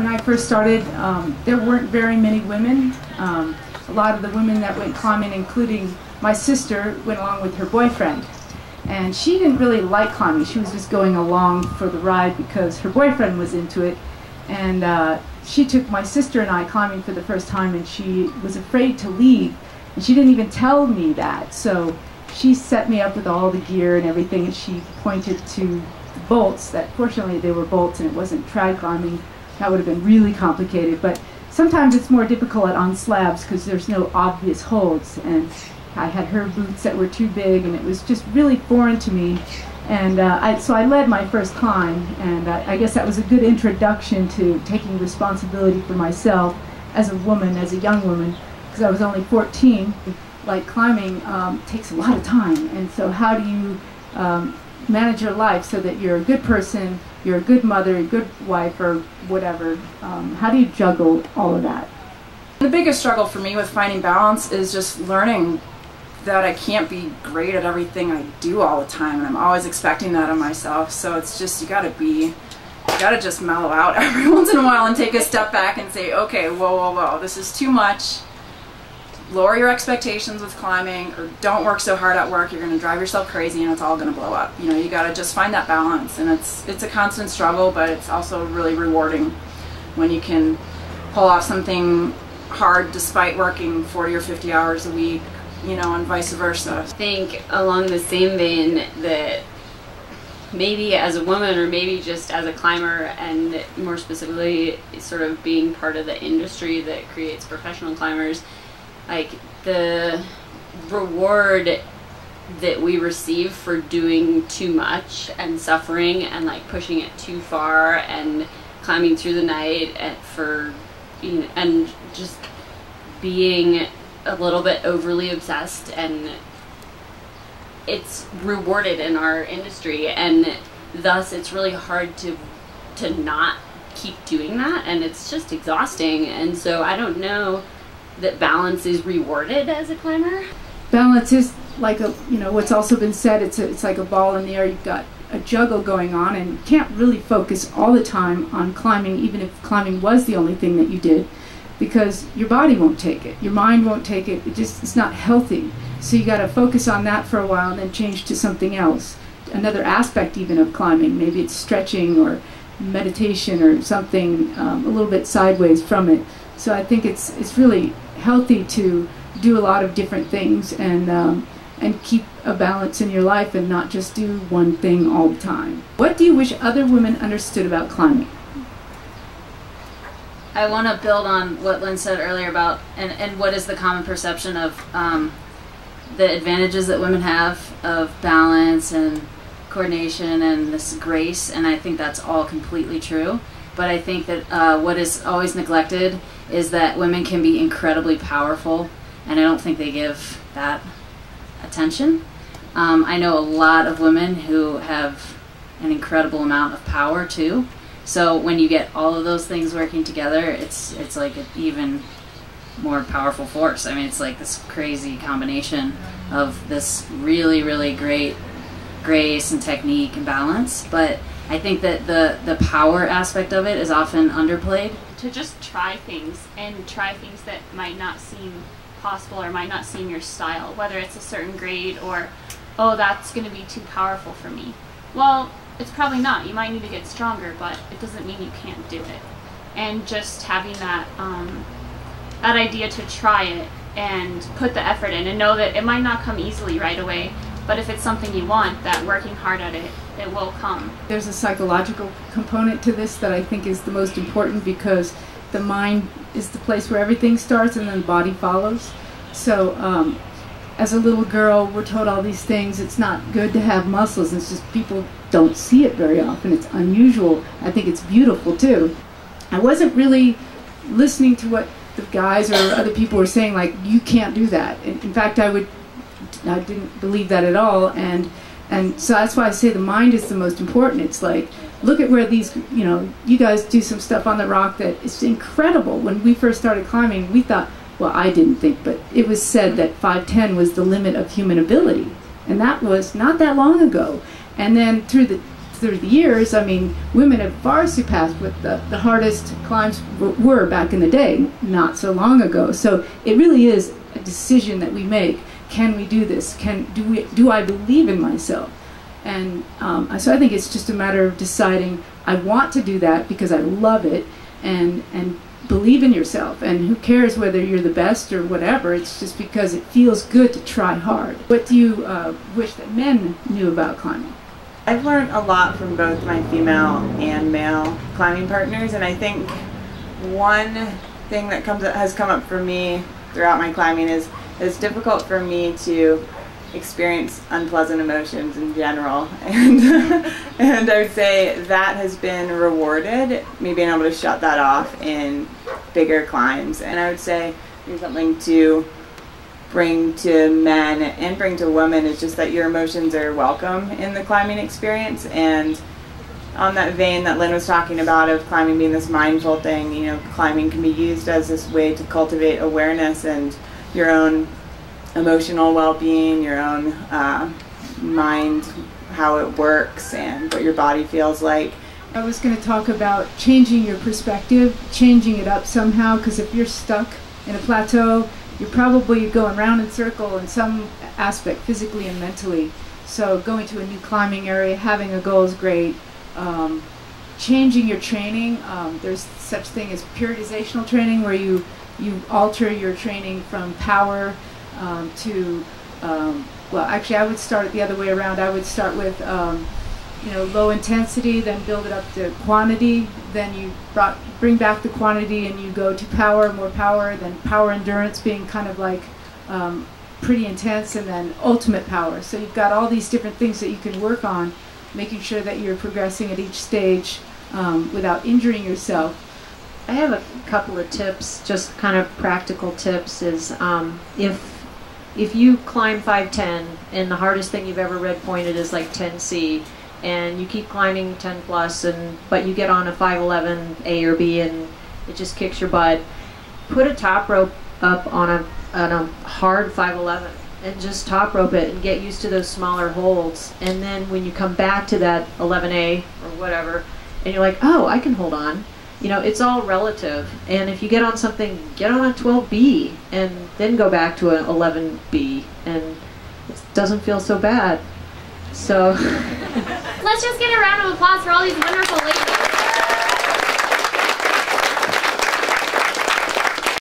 When I first started, there weren't very many women. A lot of the women that went climbing, including my sister, went along with her boyfriend. And she didn't really like climbing. She was just going along for the ride because her boyfriend was into it. And she took my sister and I climbing for the first time, and she was afraid to leave. And she didn't even tell me that. So she set me up with all the gear and everything, and she pointed to the bolts. That fortunately they were bolts and it wasn't trad climbing. That would have been really complicated. But sometimes it's more difficult on slabs because there's no obvious holds. And I had her boots that were too big, and it was just really foreign to me. And so I led my first climb, and I guess that was a good introduction to taking responsibility for myself as a woman, as a young woman, because I was only 14. Like climbing takes a lot of time, and so how do you manage your life so that you're a good person, you're a good mother, a good wife, or whatever? How do you juggle all of that? The biggest struggle for me with finding balance is just learning that I can't be great at everything I do all the time, and I'm always expecting that of myself. So it's just, you gotta just mellow out every once in a while and take a step back and say, okay, whoa, this is too much. Lower your expectations with climbing, or don't work so hard at work. You're going to drive yourself crazy and it's all going to blow up. You know, you got to just find that balance, and it's a constant struggle, but it's also really rewarding when you can pull off something hard despite working 40 or 50 hours a week, you know, and vice versa. I think along the same vein that maybe as a woman, or maybe just as a climber, and more specifically sort of being part of the industry that creates professional climbers, like the reward that we receive for doing too much and suffering and like pushing it too far and climbing through the night and just being a little bit overly obsessed, and it's rewarded in our industry, and thus it's really hard to not keep doing that, and it's just exhausting. And so I don't know that balance is rewarded as a climber. Balance is like a, you know, what's also been said, it's like a ball in the air. You've got a juggle going on, and you can't really focus all the time on climbing, even if climbing was the only thing that you did, because your body won't take it, your mind won't take it. It's not healthy. So you got to focus on that for a while and then change to something else, another aspect even of climbing. Maybe it's stretching or meditation or something a little bit sideways from it. So I think it's really healthy to do a lot of different things and keep a balance in your life and not just do one thing all the time. What do you wish other women understood about climbing? I want to build on what Lynn said earlier about and what is the common perception of the advantages that women have of balance and coordination and this grace, and I think that's all completely true. But I think that what is always neglected is that women can be incredibly powerful, and I don't think they give that attention. I know a lot of women who have an incredible amount of power too. So when you get all of those things working together, it's like an even more powerful force. I mean, it's like this crazy combination of this really, really great grace and technique and balance. But I think that the power aspect of it is often underplayed. To just try things, and try things that might not seem possible or might not seem your style, whether it's a certain grade or, oh, that's going to be too powerful for me. Well, it's probably not. You might need to get stronger, but it doesn't mean you can't do it. And just having that that idea to try it and put the effort in, and know that it might not come easily right away, but if it's something you want, that working hard at it, it will come. There's a psychological component to this that I think is the most important, because the mind is the place where everything starts and then the body follows. So as a little girl, we're told all these things. It's not good to have muscles. It's just people don't see it very often. It's unusual. I think it's beautiful too. I wasn't really listening to what the guys or other people were saying, like, you can't do that. In fact, I didn't believe that at all, and so that's why I say the mind is the most important. It's like, look at where these, you know, you guys do some stuff on the rock that is incredible. When we first started climbing, we thought, well, I didn't think, but it was said that 5'10" was the limit of human ability, and that was not that long ago. And then through the through the years, I mean, women have far surpassed what the hardest climbs were back in the day, not so long ago. So it really is a decision that we make. Can we do this? Do I believe in myself? And so I think it's just a matter of deciding, I want to do that because I love it, and believe in yourself. And who cares whether you're the best or whatever, it's just because it feels good to try hard. What do you wish that men knew about climbing? I've learned a lot from both my female and male climbing partners, and I think one thing that has come up for me throughout my climbing is it's difficult for me to experience unpleasant emotions in general, and I would say that has been rewarded, me being able to shut that off in bigger climbs. And I would say there's something to bring to men and bring to women is just that your emotions are welcome in the climbing experience. And on that vein that Lynn was talking about of climbing being this mindful thing, you know, climbing can be used as this way to cultivate awareness and your own emotional well-being, your own mind, how it works and what your body feels like. I was going to talk about changing your perspective, changing it up somehow, because if you're stuck in a plateau, you're probably going round in circle in some aspect, physically and mentally. So going to a new climbing area, having a goal is great. Changing your training, there's such thing as periodizational training, where you alter your training from power to, well, actually I would start it the other way around. I would start with low intensity, then build it up to quantity, then you bring back the quantity and you go to power, more power, then power endurance being kind of like pretty intense, and then ultimate power. So you've got all these different things that you can work on, making sure that you're progressing at each stage without injuring yourself. I have a couple of tips, just kind of practical tips, is if you climb 510 and the hardest thing you've ever red pointed is like 10C, and you keep climbing 10 plus, but you get on a 511 A or B and it just kicks your butt, put a top rope up on a hard 511 and just top rope it and get used to those smaller holds. And then when you come back to that 11A or whatever, and you're like, oh, I can hold on. You know, it's all relative. And if you get on something, get on a 12B and then go back to an 11B, and it doesn't feel so bad. So let's just get a round of applause for all these wonderful ladies.